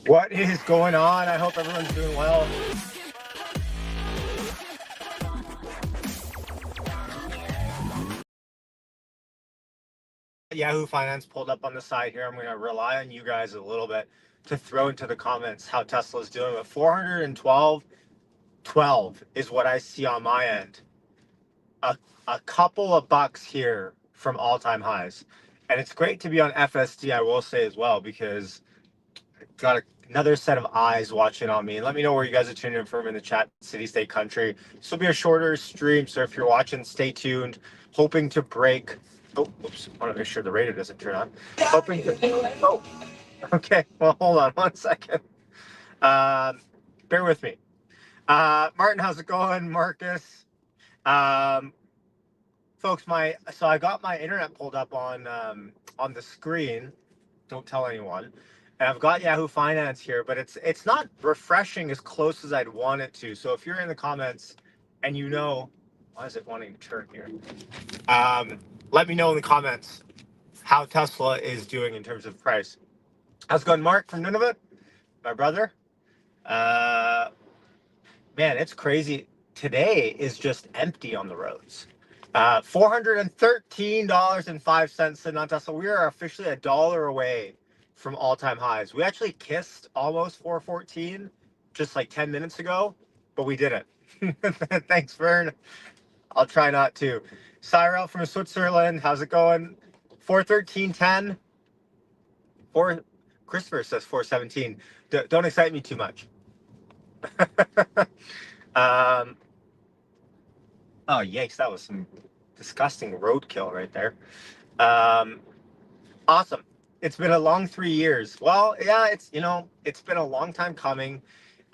What is going on? I hope everyone's doing well. Yahoo Finance pulled up on the side here. I'm going to rely on you guys a little bit to throw into the comments how Tesla's doing. But 412.12 is what I see on my end. A couple of bucks here from all-time highs. And it's great to be on FSD, I will say as well, because got another set of eyes watching on me. And let me know where you guys are tuning in from in the chat, city, state, country. This will be a shorter stream, so if you're watching, stay tuned. Hoping to break. Oh, oops! I want to make sure the radio doesn't turn on. Hoping to. Oh, okay. Well, hold on 1 second. Bear with me. Martin, how's it going? Marcus. Folks, so I got my internet pulled up on the screen. Don't tell anyone. And I've got Yahoo Finance here, but it's not refreshing as close as I'd want it to. So if you're in the comments and you know, why is it wanting to turn here? Let me know in the comments how Tesla is doing in terms of price. How's it going, Mark from Nunavut? My brother. Man, it's crazy. Today is just empty on the roads. $413.05 sitting on Tesla. We are officially $1 away from all-time highs. We actually kissed almost 414 just like 10 minutes ago, but we didn't. Thanks, Vern. I'll try not to. Cyril from Switzerland, how's it going? 413.10. Christopher says 417. Don't excite me too much. Oh, yikes, that was some disgusting roadkill right there. Awesome. It's been a long 3 years. Well, yeah, it's been a long time coming.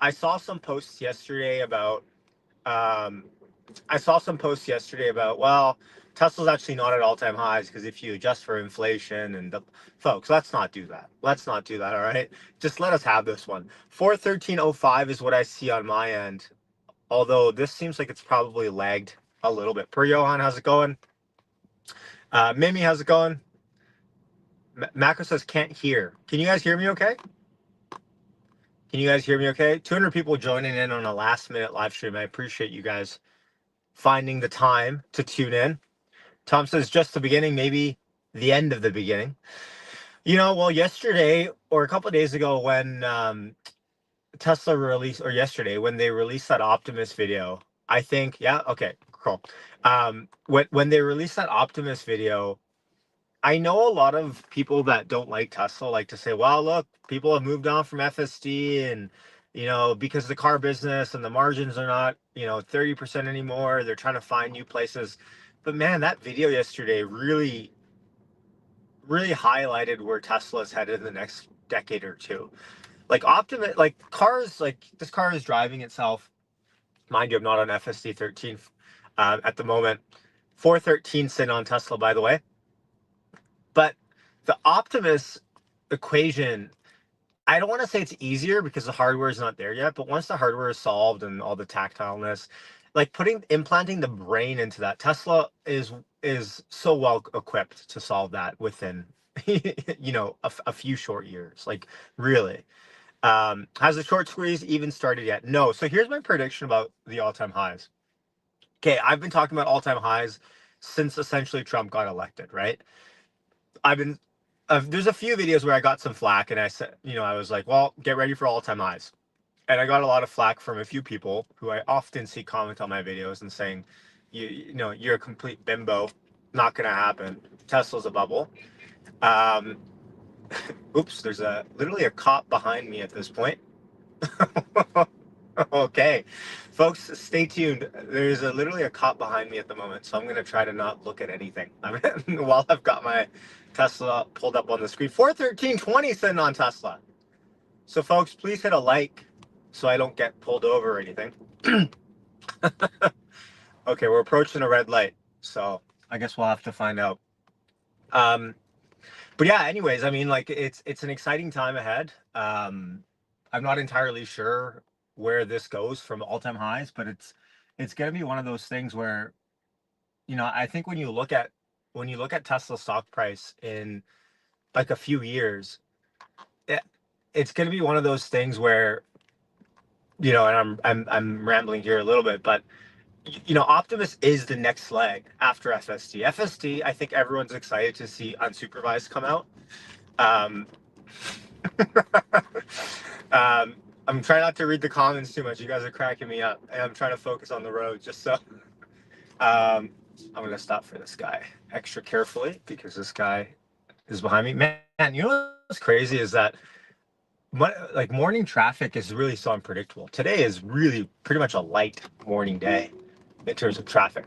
I saw some posts yesterday about well, Tesla's actually not at all-time highs because if you adjust for inflation and folks, let's not do that. Let's not do that, all right? Just let us have this one. 413.05 is what I see on my end. Although this seems like it's probably lagged a little bit. Per Johan, how's it going? Mimi, how's it going? Mako says can't hear. Can you guys hear me okay? Can you guys hear me okay? 200 people joining in on a last minute live stream. I appreciate you guys finding the time to tune in. Tom says just the beginning, maybe the end of the beginning. Well, yesterday or a couple of days ago when Tesla released, or yesterday when they released that Optimus video, I think, yeah, okay, cool. When they released that Optimus video, I know a lot of people that don't like Tesla like to say, well, look, people have moved on from FSD and, because the car business and the margins are not, 30% anymore, they're trying to find new places. But man, that video yesterday really, really highlighted where Tesla's headed in the next decade or two. Like Optimus, like cars, like this car is driving itself. Mind you, I'm not on FSD 13 at the moment. 413 sitting on Tesla, by the way. But the Optimus equation, I don't want to say it's easier because the hardware is not there yet, but once the hardware is solved and all the tactileness, like implanting the brain into that, Tesla is so well equipped to solve that within a few short years. Like really. Has the short squeeze even started yet? No. So here's my prediction about the all-time highs. Okay, I've been talking about all-time highs since essentially Trump got elected, right? There's a few videos where I got some flack and I said, I was like, well, get ready for all-time highs. And I got a lot of flack from a few people who I often see comment on my videos and saying, you're a complete bimbo. Not going to happen. Tesla's a bubble. Oops, there's literally a cop behind me at this point. Okay, folks, stay tuned. There's literally a cop behind me at the moment, so I'm going to try to not look at anything while I've got my Tesla pulled up on the screen. 413.20 sitting on Tesla. So, folks, please hit a like so I don't get pulled over or anything. Okay, we're approaching a red light, so I guess we'll have to find out. But yeah, anyways, I mean, like it's an exciting time ahead. I'm not entirely sure where this goes from all-time highs, but it's going to be one of those things where, I think when you look at Tesla stock price in like a few years, it's going to be one of those things where, you know, and I'm rambling here a little bit, but you know, Optimus is the next leg after FSD. FSD, I think everyone's excited to see unsupervised come out. Um, I'm trying not to read the comments too much. You guys are cracking me up, and I'm trying to focus on the road just so. I'm gonna stop for this guy extra carefully because this guy is behind me. Man, you know what's crazy is that like morning traffic is really so unpredictable. Today is really pretty much a light morning day in terms of traffic.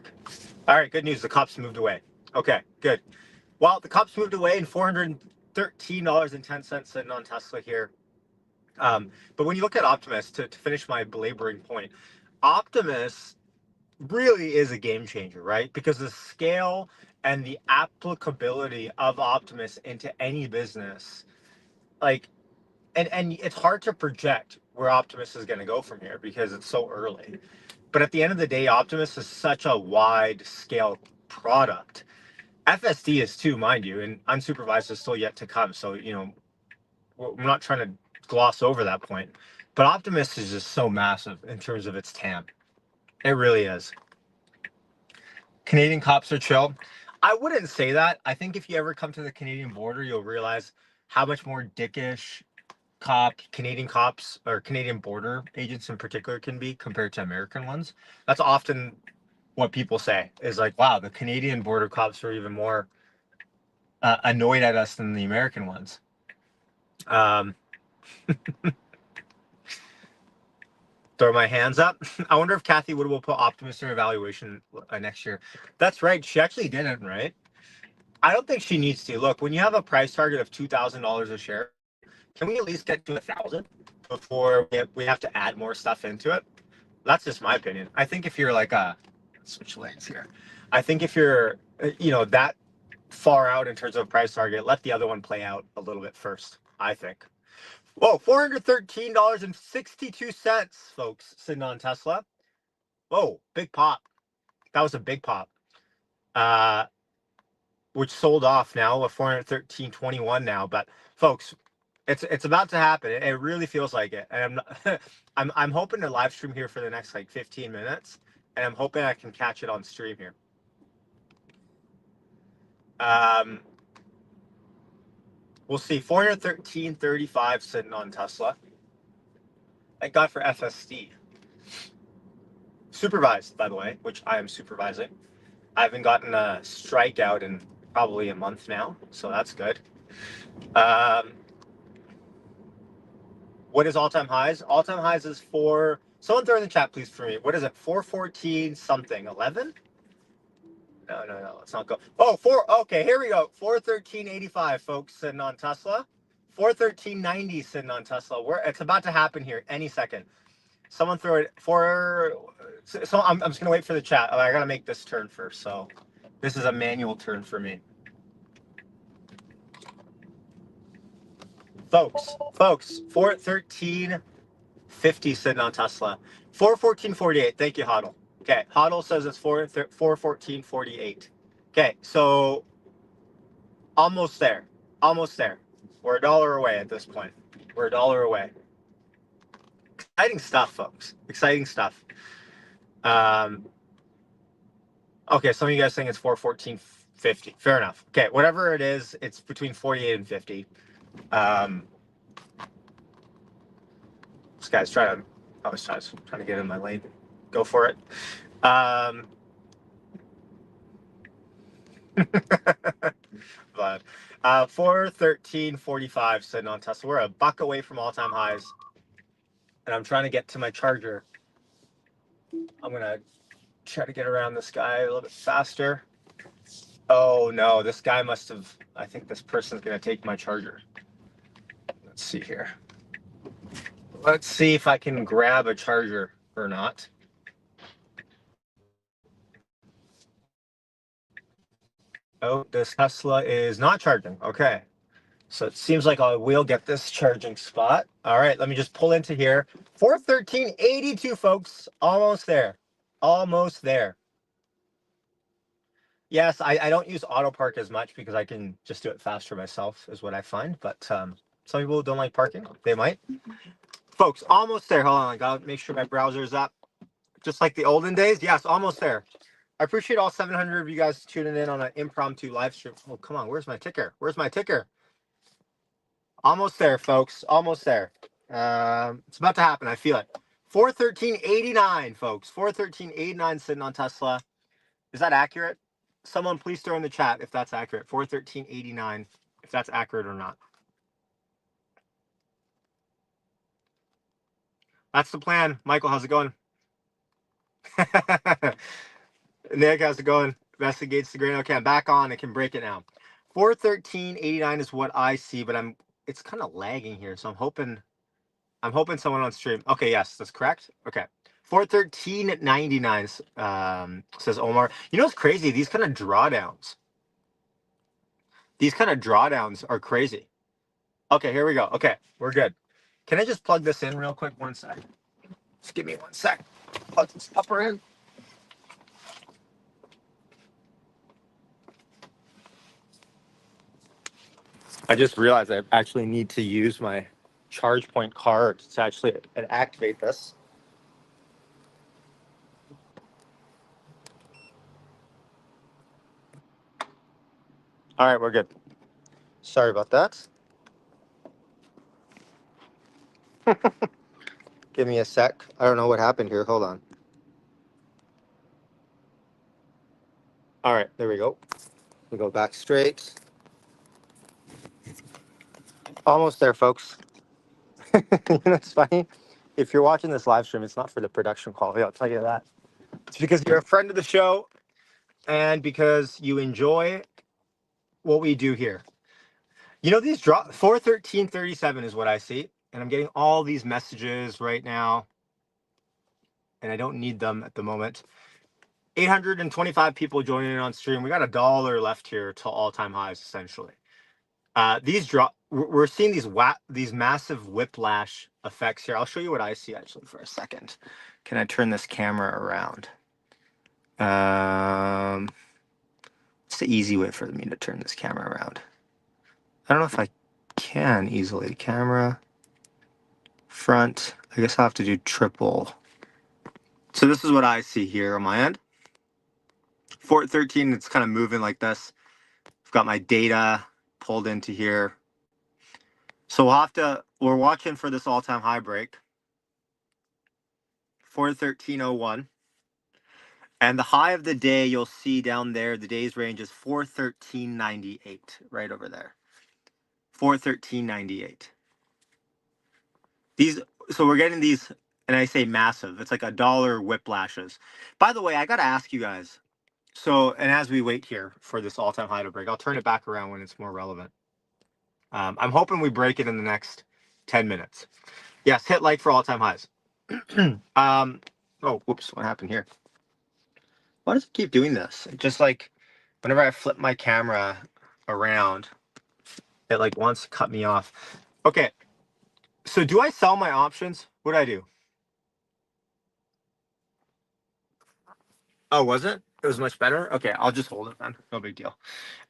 All right, good news. The cops moved away. Okay, good. Well, the cops moved away and $413.10 sitting on Tesla here. But when you look at Optimus, to finish my belaboring point, Optimus really is a game changer, right? Because the scale and the applicability of Optimus into any business, like, and it's hard to project where Optimus is going to go from here because it's so early. But at the end of the day, Optimus is such a wide scale product. FSD is too, mind you, and unsupervised is still yet to come. So, you know, we're not trying to gloss over that point. But Optimus is just so massive in terms of its TAM. It really is. Canadian cops are chill. I wouldn't say that. I think if you ever come to the Canadian border, you'll realize how much more dickish Canadian cops or Canadian border agents in particular can be compared to American ones. That's often what people say is like, wow, the Canadian border cops are even more annoyed at us than the American ones. Throw my hands up. I wonder if Kathy Wood will put Optimus in her evaluation next year. That's right. She actually didn't, right? I don't think she needs to. Look, when you have a price target of $2,000 a share, can we at least get to 1,000 before we have to add more stuff into it? That's just my opinion. I think if you're like switch lanes here. I think if you're, you know, that far out in terms of price target, let the other one play out a little bit first, I think. Whoa, $413.62, folks, sitting on Tesla. Whoa, big pop. That was a big pop. Which sold off now at 413.21 now. But folks, it's about to happen. It really feels like it. And I'm hoping to live stream here for the next like 15 minutes. And I'm hoping I can catch it on stream here. We'll see. 413.35 sitting on Tesla. Thank God for FSD. Supervised, by the way, which I am supervising. I haven't gotten a strikeout in probably a month now, so that's good. What is all-time highs? All-time highs is someone throw in the chat, please, for me. What is it? 414 something. 11? No. Let's not go. Oh, okay, here we go. 413.85, folks, sitting on Tesla. 413.90 sitting on Tesla. It's about to happen here any second. Someone throw it so I'm just gonna wait for the chat. I gotta make this turn first. So this is a manual turn for me. Folks, 413.50 sitting on Tesla. 414.48. Thank you, Hodl. Okay, Hodl says it's 414.48. Okay, so almost there. Almost there. We're $1 away at this point. We're $1 away. Exciting stuff, folks. Exciting stuff. Okay, some of you guys saying it's 414.50. Fair enough. Okay, whatever it is, it's between 48 and 50. This guy's trying to get in my lane. Go for it. But 413.45 sitting on Tesla. We're a buck away from all-time highs. And I'm trying to get to my charger. I'm gonna try to get around this guy a little bit faster. Oh no, this guy must have, I think this person's gonna take my charger. Let's see here. Let's see if I can grab a charger or not. Oh, this Tesla is not charging. Okay. So it seems like I will get this charging spot. All right, let me just pull into here. 413.82, folks. Almost there. Almost there. Yes, I don't use auto park as much because I can just do it faster myself, is what I find. But Some people don't like parking. They might. Folks, almost there. Hold on. I gotta make sure my browser is up. Just like the olden days. Yes, almost there. I appreciate all 700 of you guys tuning in on an impromptu live stream. Oh, come on. Where's my ticker? Where's my ticker? Almost there, folks. Almost there. It's about to happen. I feel it. 413.89, folks. 413.89 sitting on Tesla. Is that accurate? Someone please throw in the chat if that's accurate. 413.89, if that's accurate or not. That's the plan. Michael, how's it going? Nick, how's it going? Investigates the grain. Okay, I'm back on. I can break it now. 413.89 is what I see, but it's kind of lagging here, so I'm hoping someone on stream. Okay, yes, that's correct. Okay. 413.99 says Omar. You know what's crazy? These kind of drawdowns are crazy. Okay, here we go. Okay, we're good. Can I just plug this in real quick? 1 sec. Just give me 1 sec. Plug this upper in. I just realized I actually need to use my ChargePoint card to actually activate this. All right, we're good. Sorry about that. Give me a sec. I don't know what happened here. Hold on. All right, there we go. We go back straight. Almost there, folks. You know, it's funny. If you're watching this live stream, it's not for the production quality. I'll tell you that. It's because you're a friend of the show and because you enjoy what we do here. You know, these drop 413.37 is what I see, and I'm getting all these messages right now, and I don't need them at the moment. 825 people joining in on stream. We got $1 left here till all-time highs, essentially. These drop. We're seeing these massive whiplash effects here. I'll show you what I see actually for a second. Can I turn this camera around? It's the easy way for me to turn this camera around. I don't know if I can easily. Camera, front. I guess I'll have to do triple. So this is what I see here on my end. 413, it's kind of moving like this. I've got my data pulled into here. So we're watching for this all-time high break. 413.01. And the high of the day, you'll see down there, the day's range is 413.98, right over there. 413.98. So we're getting these, and I say massive. It's like $1 whiplashes. By the way, I got to ask you guys. So, and as we wait here for this all-time high to break, I'll turn it back around when it's more relevant. I'm hoping we break it in the next 10 minutes. Yes, hit like for all-time highs. Oh, whoops, what happened here? Why does it keep doing this? Just like whenever I flip my camera around, it like wants to cut me off. Okay, so do I sell my options? What do I do? Oh, was it? It was much better? Okay, I'll just hold it then. No big deal.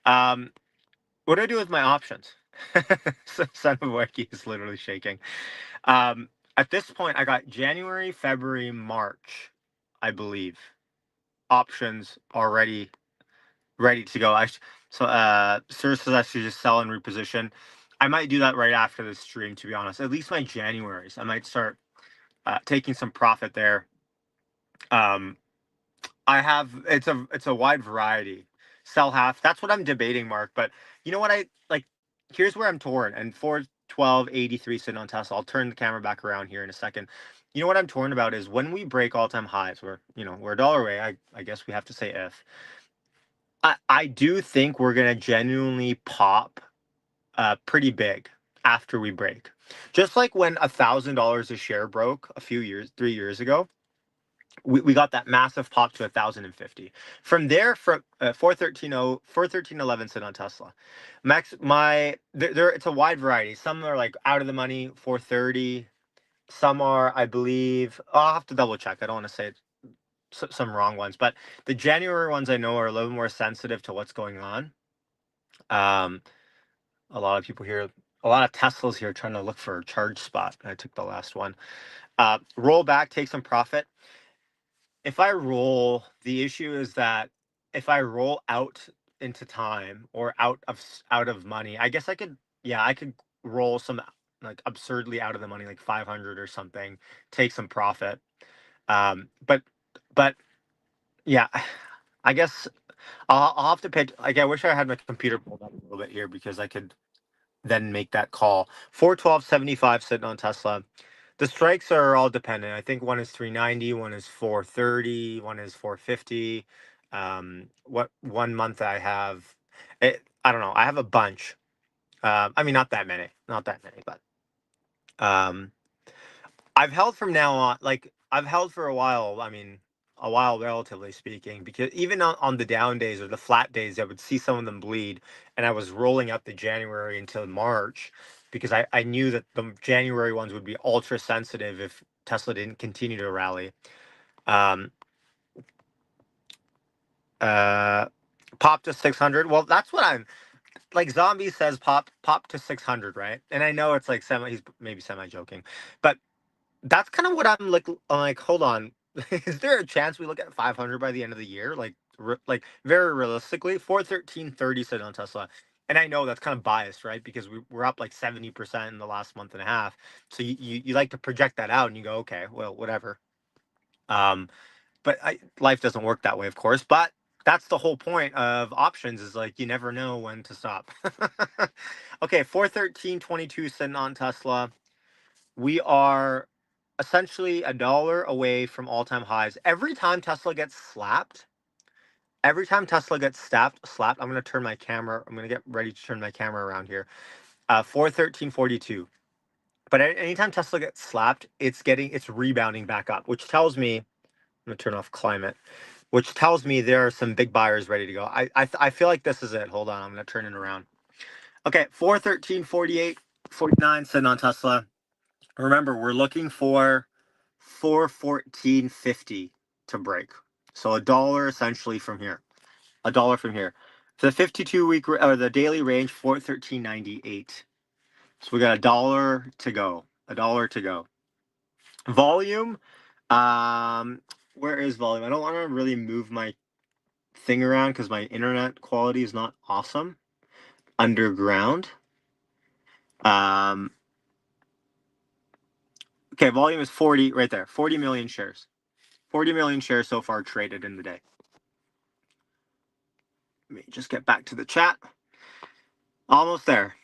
What do I do with my options? Son of a Wiki is literally shaking. At this point, I got January, February, March, I believe, options already ready to go. Services I should just sell and reposition. I might do that right after the stream, to be honest. At least my Januaries. I might start taking some profit there. I have it's a wide variety. Sell half. That's what I'm debating, Mark. But you know what I like? Here's where I'm torn. And 412.83 sitting on Tesla. I'll turn the camera back around here in a second. You know what I'm torn about is when we break all-time highs. We're $1 away. I guess we have to say if. I do think we're gonna genuinely pop pretty big after we break. Just like when $1,000 a share broke 3 years ago, we got that massive pop to 1,050. From there, from 413.11 sit on Tesla. It's a wide variety. Some are like out of the money, 430. Some are, I believe, I'll have to double check. I don't want to say some wrong ones, but the January ones I know are a little more sensitive to what's going on. A lot of people here a lot of Teslas here trying to look for a charge spot. I took the last one. Roll back, take some profit. If I roll, the issue is that if I roll out into time or out of money, I guess I could, yeah, I could roll some like absurdly out of the money, like 500 or something, take some profit. But but yeah, I guess I'll have to pay. Like, I wish I had my computer pulled up a little bit here because I could then make that call. 412.75 sitting on Tesla. The strikes are all dependent. I think one is 390, one is 430, one is 450. What 1 month I have, I don't know. I have a bunch. I mean, not that many, but um, I've held from now on. Like I've held for a while. I mean, a while relatively speaking, because even on the down days or the flat days, I would see some of them bleed, and I was rolling up the January until March because I knew that the January ones would be ultra sensitive if Tesla didn't continue to rally. Um, uh, Pop to 600. Well, that's what I'm like. Zombie says pop to 600, right? And I know it's like semi. He's maybe semi joking, but that's kind of what I'm like, hold on. Is there a chance we look at 500 by the end of the year? Like, like very realistically, 413.30 said on Tesla. And I know that's kind of biased, right? Because we're up like 70% in the last month and a half. So you like to project that out and you go, okay, well, whatever. Um, but life doesn't work that way, of course. But that's the whole point of options is like you never know when to stop. Okay, 413.22 sitting on Tesla. We are essentially a dollar away from all-time highs. Every time Tesla gets slapped, I'm going to turn my camera, I'm going to get ready to turn my camera around here. 413.42. But anytime Tesla gets slapped, it's rebounding back up, which tells me, I'm going to turn off climate, which tells me there are some big buyers ready to go. I feel like this is it. Hold on, I'm going to turn it around. Okay, 413.48, 49 sitting on Tesla. Remember, we're looking for 414.50 to break. So a dollar essentially from here. A dollar from here. The 52 week or the daily range 413.98. So we got a dollar to go. A dollar to go. Volume. Um, where is volume? I don't want to really move my thing around because my internet quality is not awesome. Underground. Um, okay, volume is 40 right there. 40 million shares. 40 million shares so far traded in the day. Let me just get back to the chat. Almost there.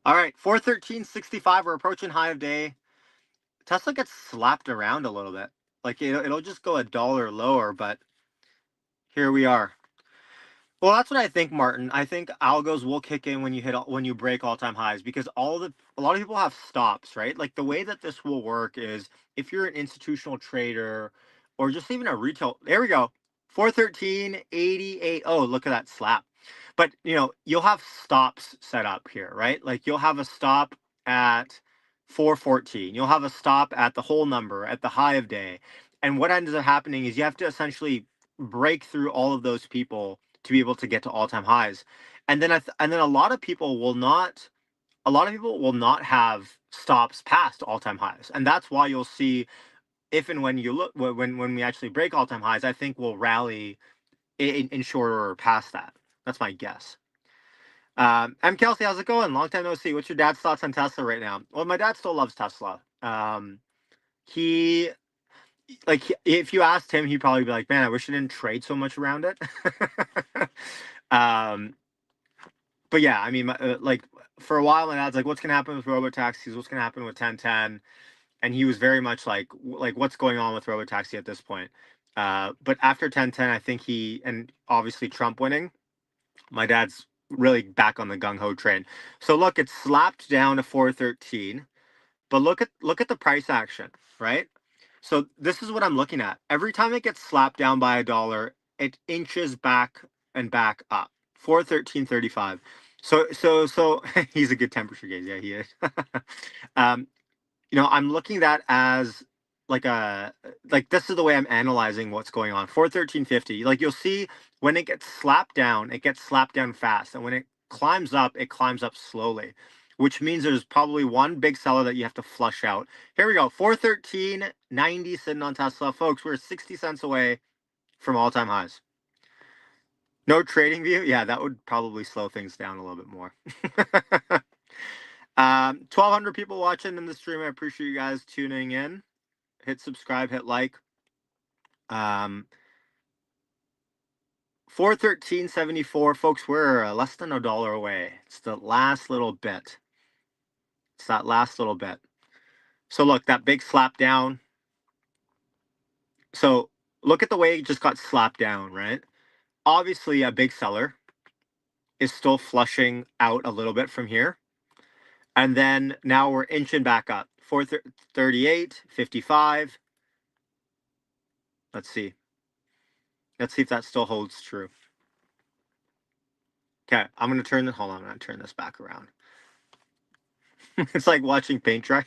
All right, 413.65. We're approaching high of day. Tesla gets slapped around a little bit. Like it'll just go a dollar lower, but here we are. Well, that's what I think, Martin. I think algos will kick in when you break all-time highs because a lot of people have stops, right? Like the way that this will work is if you're an institutional trader or just even a retail. There we go. 413.88. Oh, look at that slap. But, you'll have stops set up here, right? Like you'll have a stop at 414. You'll have a stop at the whole number at the high of day. And what ends up happening is you have to essentially break through all of those people to be able to get to all-time highs. And then a lot of people will not have stops past all-time highs. And that's why you'll see if and when you look when we actually break all-time highs, I think we'll rally in short order past that. That's my guess. M. Kelsey, how's it going? Long time no see. What's your dad's thoughts on Tesla right now? Well, my dad still loves Tesla. He if you asked him, he'd probably be like, "Man, I wish I didn't trade so much around it." um, but yeah, I mean, like for a while, my dad's like, "What's gonna happen with robotaxis? What's gonna happen with 1010?" And he was very much like, "What's going on with robotaxi at this point?" But after 1010, I think and obviously Trump winning, my dad's really back on the gung ho train. So look, it's slapped down to 413. But look at the price action, right? So this is what I'm looking at. Every time it gets slapped down by a dollar, it inches back and back up. 413.35. So he's a good temperature gauge. Yeah, he is. um, I'm looking at that as like this is the way I'm analyzing what's going on. 413.50. Like you'll see when it gets slapped down fast, and climbs up, it climbs up slowly, which means there's probably one big seller that you have to flush out. Here we go, 413.90 sitting on Tesla. Folks, we're 60 cents away from all-time highs. No trading view? Yeah, that would probably slow things down a little bit more. 1,200 people watching in the stream. I appreciate you guys tuning in. Hit subscribe, hit like. 413.74, folks. We're less than $1 away. It's the last little bit. It's that last little bit. So look, that big slap down. So look at the way it just got slapped down, right? Obviously, a big seller is still flushing out a little bit from here. And then now we're inching back up. 438, 55. Let's see. Let's see if that still holds true. Okay, I'm going to turn the, hold on, I'm going to turn this back around. It's like watching paint dry.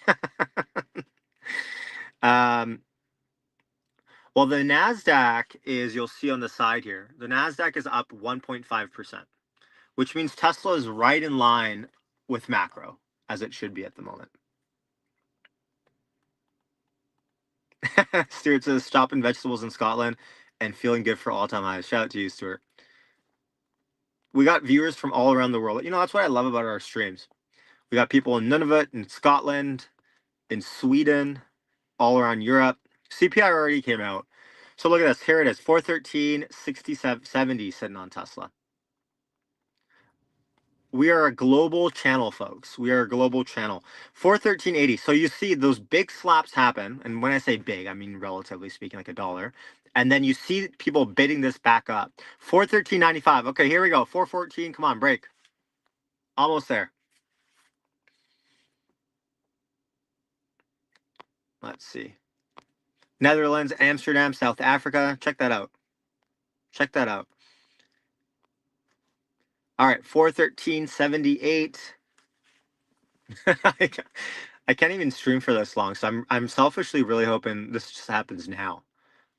Well, the NASDAQ is, you'll see on the side here, the NASDAQ is up 1.5%, which means Tesla is right in line with macro, as it should be at the moment. Stuart says, stopping vegetables in Scotland and feeling good for all-time highs. Shout out to you, Stuart. We got viewers from all around the world. You know, that's what I love about our streams. We got people in Nunavut, in Scotland, in Sweden, all around Europe. CPI already came out. So look at this. Here it is, 413.70 sitting on Tesla. We are a global channel, folks. We are a global channel. 413.80. So you see those big slaps happen. And when I say big, I mean relatively speaking, like $1. And then you see people bidding this back up. 413.95. Okay, here we go. 414. Come on, break. Almost there. Let's see. Netherlands, Amsterdam, South Africa. Check that out. Check that out. All right, 413.78. I can't even stream for this long, so I'm selfishly really hoping this just happens now.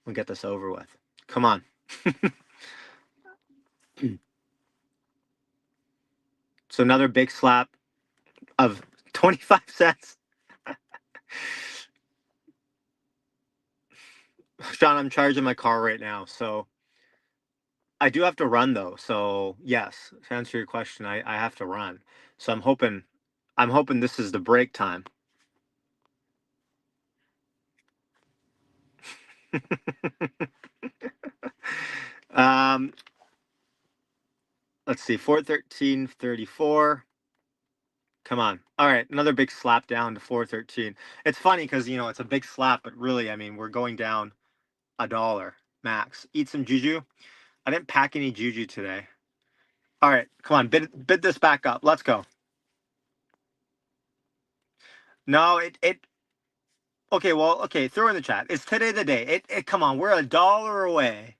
We'll get this over with. Come on. So another big slap of 25 cents. Sean, I'm charging my car right now, so I do have to run though. So yes, to answer your question, I have to run. So I'm hoping this is the break time. Let's see, 413.34. Come on. All right, another big slap down to 413. It's funny because, you know, it's a big slap, but really, I mean, we're going down $1 max. Eat some juju. I didn't pack any juju today. All right, come on, bid this back up. Let's go. No, okay, well, okay, throw in the chat. Is today the day? Come on, we're $1 away.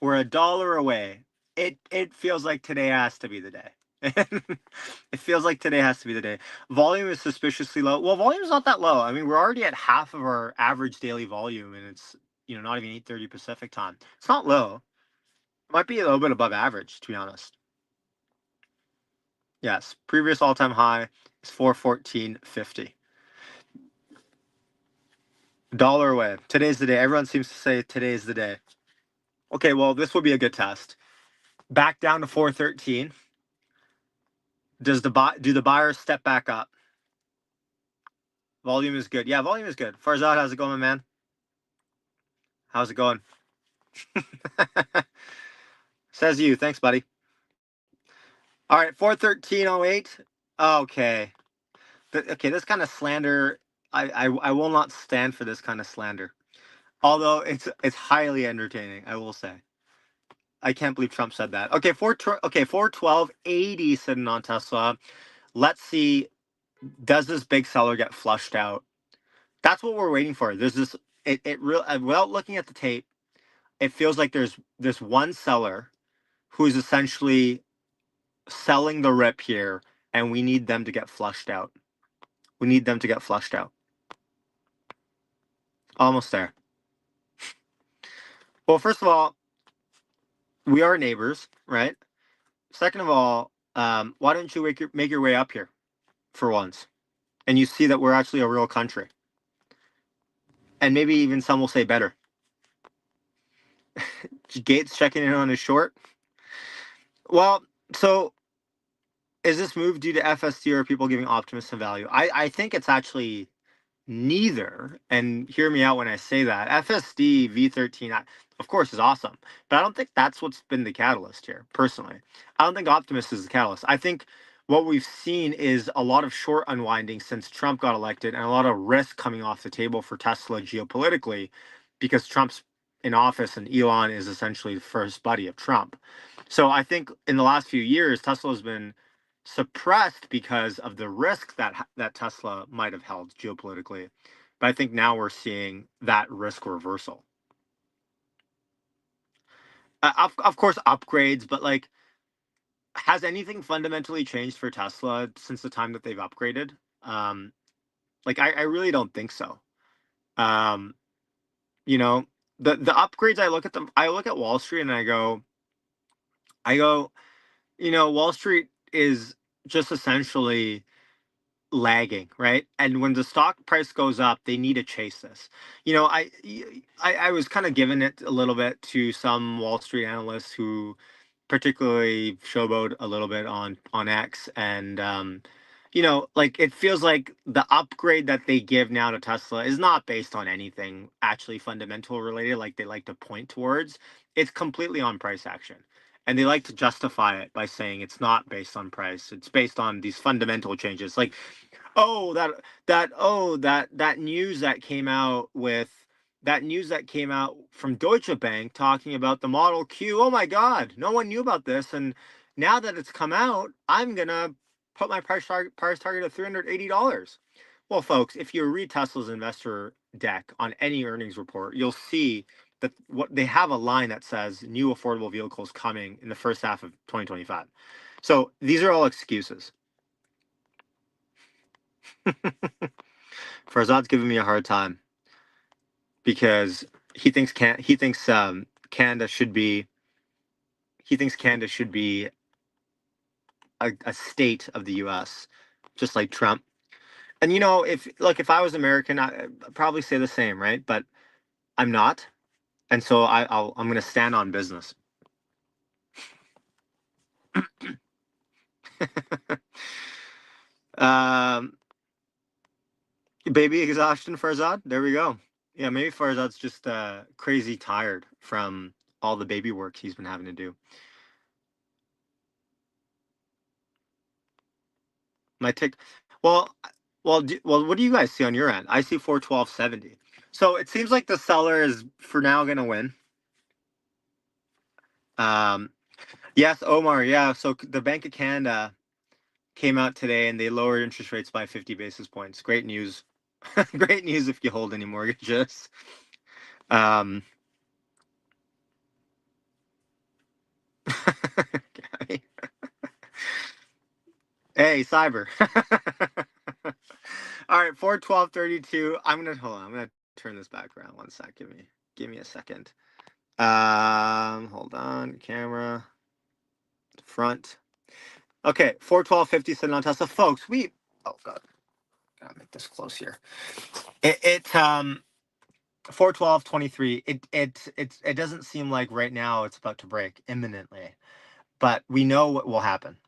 We're $1 away. It feels like today has to be the day. It feels like today has to be the day. Volume is suspiciously low. Well, volume is not that low. I mean, we're already at half of our average daily volume, and it's, you know, not even 8:30 Pacific time. It's not low. It might be a little bit above average, to be honest. Yes, previous all-time high is 414.50. $1 away. Today's the day. Everyone seems to say today's the day. Okay, well, this will be a good test. Back down to 413. Do the buyers step back up? Volume is good. Yeah, volume is good. Farzad, how's it going, my man? How's it going? Says you. Thanks, buddy. All right, 413.08. Okay. Okay, this kind of slander, I will not stand for this kind of slander. Although it's highly entertaining, I will say. I can't believe Trump said that. Okay, 412.80 sitting on Tesla. Let's see, does this big seller get flushed out? That's what we're waiting for. There's this, without looking at the tape, it feels like there's this one seller who's essentially selling the rip here, and we need them to get flushed out. We need them to get flushed out. Almost there. Well, first of all, we are neighbors, right? Second of all, Why don't you make your way up here for once, and you see that we're actually a real country, and maybe even some will say better. Gates checking in on his short. Well, so is this move due to FSD or people giving Optimus some value? I think it's actually neither. And hear me out when I say that. FSD V13, of course, is awesome, but I don't think that's what's been the catalyst here, personally. I don't think Optimus is the catalyst. I think what we've seen is a lot of short unwinding since Trump got elected and a lot of risk coming off the table for Tesla geopolitically because Trump's in office and Elon is essentially the first buddy of Trump. So I think in the last few years, Tesla's been suppressed because of the risk that Tesla might have held geopolitically. But I think now we're seeing that risk reversal. Of course, upgrades, but like, has anything fundamentally changed for Tesla since the time that they've upgraded? Um, I really don't think so. Um, you know, the upgrades, I look at them, I look at Wall Street and I go, Wall Street is just essentially lagging, right? And when the stock price goes up, they need to chase this. I was kind of giving it a little bit to some Wall Street analysts who particularly showboat a little bit on X, and like it feels like the upgrade that they give now to Tesla is not based on anything actually fundamental related, like they like to point towards. It's completely on price action. And they like to justify it by saying it's not based on price. It's based on these fundamental changes. Like, oh, that news that came out from Deutsche Bank talking about the Model Q. Oh my God, no one knew about this, and now that it's come out, I'm gonna put my price target at $380. Well, folks, if you read Tesla's investor deck on any earnings report, you'll see that what they have a line that says new affordable vehicles coming in the first half of 2025. So these are all excuses. Farzad's giving me a hard time because Canada should be a state of the U.S. just like Trump. And if I was American, I'd probably say the same, right? But I'm not, and so I'm going to stand on business. um, Baby exhaustion, Farzad. There we go. Yeah, maybe Farzad's just crazy tired from all the baby work he's been having to do. My tick. Well, What do you guys see on your end? I see 412.70. So it seems like the seller is for now going to win. Um, yes, Omar. Yeah. So the Bank of Canada came out today and they lowered interest rates by 50 basis points. Great news. Great news if you hold any mortgages. Um, Hey, cyber. All right, 412.32. Hold on. I'm gonna turn this back around one sec. Give me a second. Hold on. Camera front. Okay, 412.50 sitting on Tesla. Folks, oh god, gotta make this close here. It 412.23. It doesn't seem like right now it's about to break imminently, but we know what will happen.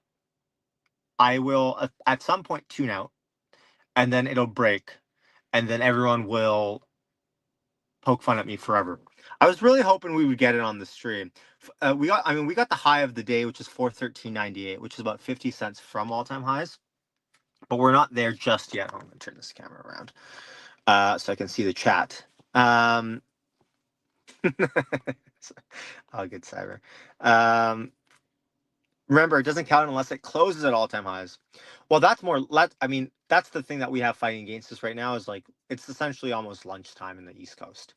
I will at some point tune out, and then it'll break, and then everyone will poke fun at me forever. I was really hoping we would get it on the stream. We got the high of the day, which is 413.98, which is about 50 cents from all-time highs, but we're not there just yet. I'm gonna turn this camera around so I can see the chat. Oh, good cyber. Remember, it doesn't count unless it closes at all-time highs. Well, that's that's the thing that we have fighting against us right now is like it's essentially almost lunchtime in the East Coast.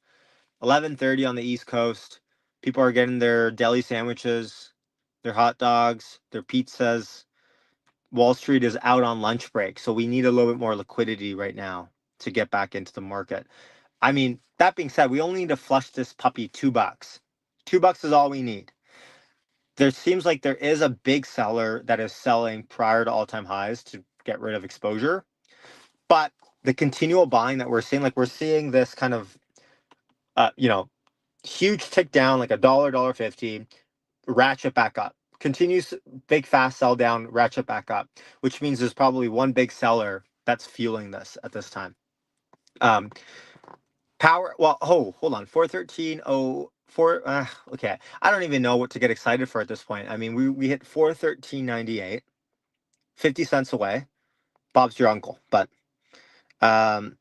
11:30 on the East Coast. People are getting their deli sandwiches, their hot dogs, their pizzas. Wall Street is out on lunch break, so we need a little bit more liquidity right now to get back into the market. I mean, that being said, we only need to flush this puppy $2. $2 is all we need. there seems like there is a big seller that is selling prior to all-time highs to get rid of exposure. But the continual buying that we're seeing, like we're seeing this kind of, huge tick down, like dollar 50, ratchet back up. Continues big fast sell down, ratchet back up, which means there's probably one big seller that's fueling this at this time. Um, Power. Well, hold on. 413.04. Okay. I don't even know what to get excited for at this point. I mean, we hit 413.98, 50 cents away. Bob's your uncle, but um,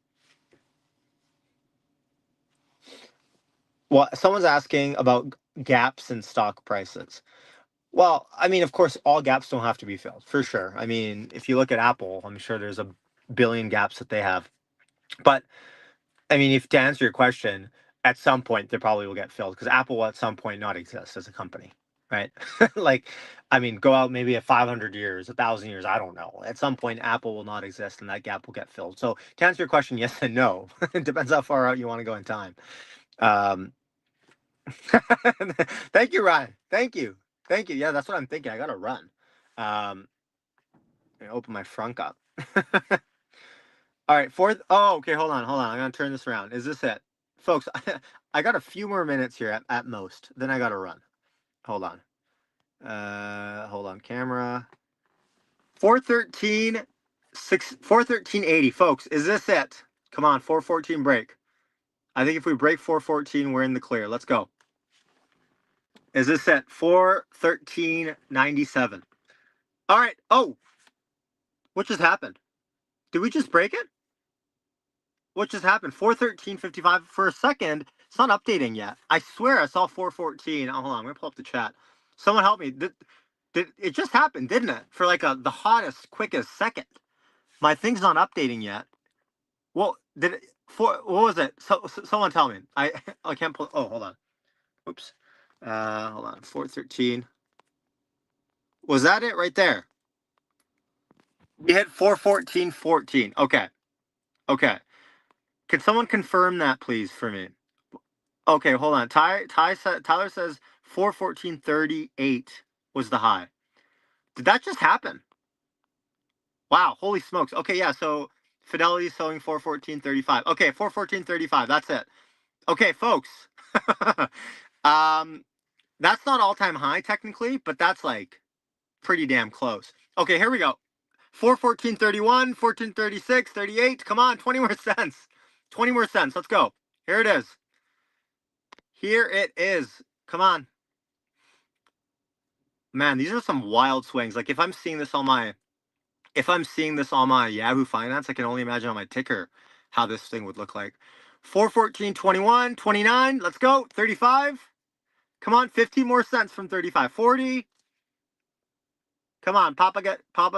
well, someone's asking about gaps in stock prices. Well, I mean, of course, all gaps don't have to be filled, for sure. I mean, if you look at Apple, I'm sure there's a billion gaps that they have. But I mean, if to answer your question, at some point they probably will get filled because Apple will at some point not exist as a company, right? Like, I mean, go out maybe at 500 years, 1,000 years, I don't know. At some point, Apple will not exist and that gap will get filled. So to answer your question, yes and no. It depends how far out you want to go in time. Um, Thank you, Ryan. Thank you. Thank you. Yeah, that's what I'm thinking. I gotta run. Let me open my frunk up. All right, fourth. Oh, okay. Hold on. I'm gonna turn this around. Is this it, folks? I got a few more minutes here at most. Then I gotta run. Hold on. Hold on. Camera. 413, 413.80, folks. Is this it? Come on, 414 break. I think if we break 414, we're in the clear. Let's go. Is this it? 413.97. All right. Oh, what just happened? Did we just break it? What just happened? 413.55 for a second. It's not updating yet. I swear I saw 414. Oh, hold on. I'm gonna pull up the chat. Someone help me. Did it just happened, didn't it? For like the hottest, quickest second. My thing's not updating yet. Well, did it what was it? Someone tell me. I can't pull. Oh, hold on. Oops. Hold on. 413. Was that it right there? We hit 414.14. Okay. Okay. Can someone confirm that, please, for me? Okay, hold on. Tyler says 414.38 was the high. Did that just happen? Wow, holy smokes. Okay, yeah, so Fidelity's selling 414.35. Okay, 414.35. That's it. Okay, folks. um, that's not all-time high technically, but that's like pretty damn close. Okay, here we go. 414.31, 1436, 38. Come on, 20 more cents. 20 more cents. Let's go. Here it is. Here it is. Come on. Man, these are some wild swings. Like if I'm seeing this on my Yahoo Finance, I can only imagine on my ticker how this thing would look like. 414, 21, 29. Let's go. 35. Come on, 15 more cents from 35. 40. Come on, Papa's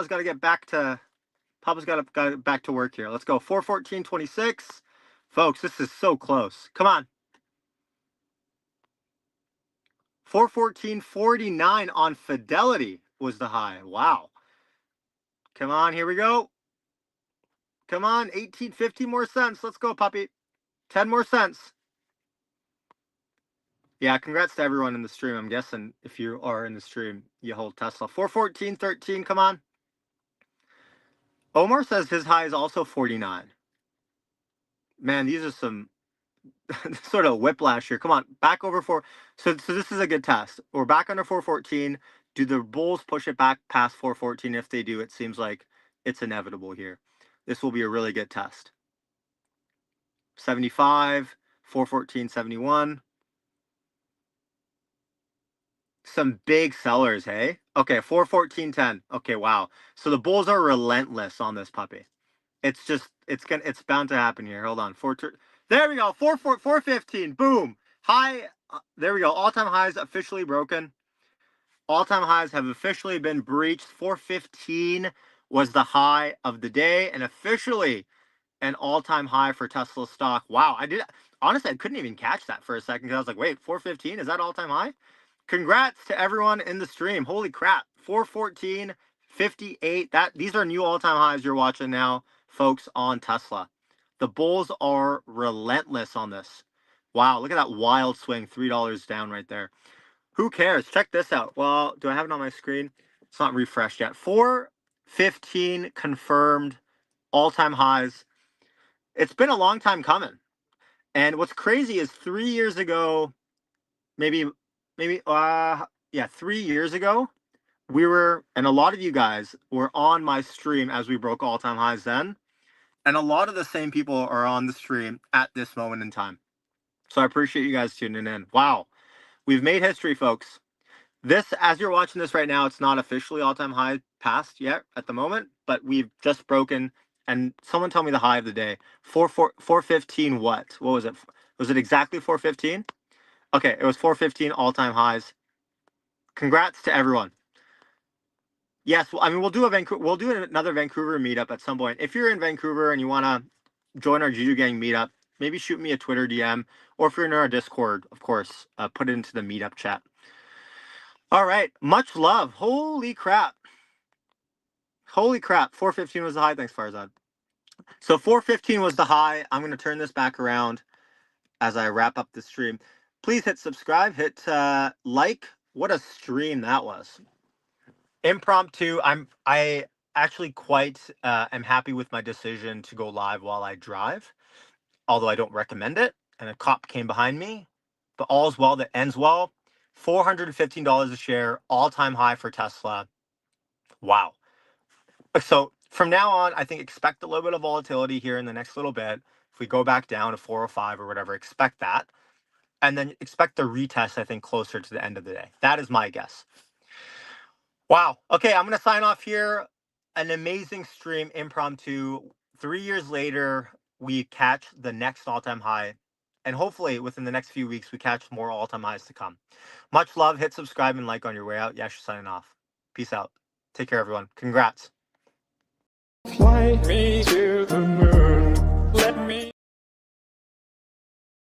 got to get back to back to work here. Let's go. 414, 26. Folks, this is so close. Come on. 414.49 on Fidelity was the high. Wow. Come on, here we go. Come on, 1850 more cents. Let's go, puppy. 10 more cents. Yeah, congrats to everyone in the stream. I'm guessing if you are in the stream, you hold Tesla. 414.13, come on. Omar says his high is also 49. Man, these are some sort of whiplash here. Come on, back over 4. So this is a good test. We're back under 414. Do the bulls push it back past 414? If they do, it seems like it's inevitable here. This will be a really good test. 75, 414.71. Some big sellers, hey? Okay, 414.10. Okay, wow. So the bulls are relentless on this puppy. It's bound to happen here. Hold on. There we go. 415. Boom. High. There we go. All-time highs officially broken. All-time highs have officially been breached. 415 was the high of the day and officially an all-time high for Tesla stock. Wow. Honestly, I couldn't even catch that for a second because I was like, wait, 415? Is that all-time high? Congrats to everyone in the stream. Holy crap. 414.58. These are new all-time highs you're watching now, folks, on Tesla. The bulls are relentless on this. Wow, look at that wild swing. $3 down right there. Who cares? Check this out. Well, do I have it on my screen? It's not refreshed yet. 415 confirmed all-time highs. It's been a long time coming. And what's crazy is 3 years ago, maybe 3 years ago, and a lot of you guys were on my stream as we broke all-time highs then. And a lot of the same people are on the stream at this moment in time. So I appreciate you guys tuning in. Wow. We've made history, folks. This, as you're watching this right now, it's not officially all-time high passed yet at the moment, but we've just broken, and someone tell me the high of the day. 415 what? What was it? Was it exactly 415? Okay, it was 415 all-time highs. Congrats to everyone. Yes, well, I mean, we'll do another Vancouver meetup at some point. If you're in Vancouver and you want to join our Juju Gang meetup, maybe shoot me a Twitter DM, or if you're in our Discord, of course, put it into the meetup chat. All right, much love. Holy crap. 415 was the high. Thanks, Farzad. So 415 was the high. I'm going to turn this back around as I wrap up the stream. Please hit subscribe, hit like. What a stream that was. Impromptu. I actually quite am happy with my decision to go live while I drive, although I don't recommend it. And a cop came behind me, but all's well that ends well. $415 a share, all-time high for Tesla. Wow. So from now on, I think expect a little bit of volatility here in the next little bit. If we go back down to 405 or whatever, expect that. And then expect the retest, I think, closer to the end of the day. That is my guess. Wow. Okay, I'm going to sign off here. An amazing stream, impromptu. 3 years later, we catch the next all-time high. And hopefully, within the next few weeks, we catch more all-time highs to come. Much love. Hit subscribe and like on your way out. Yash signing off. Peace out. Take care, everyone. Congrats. Fly me to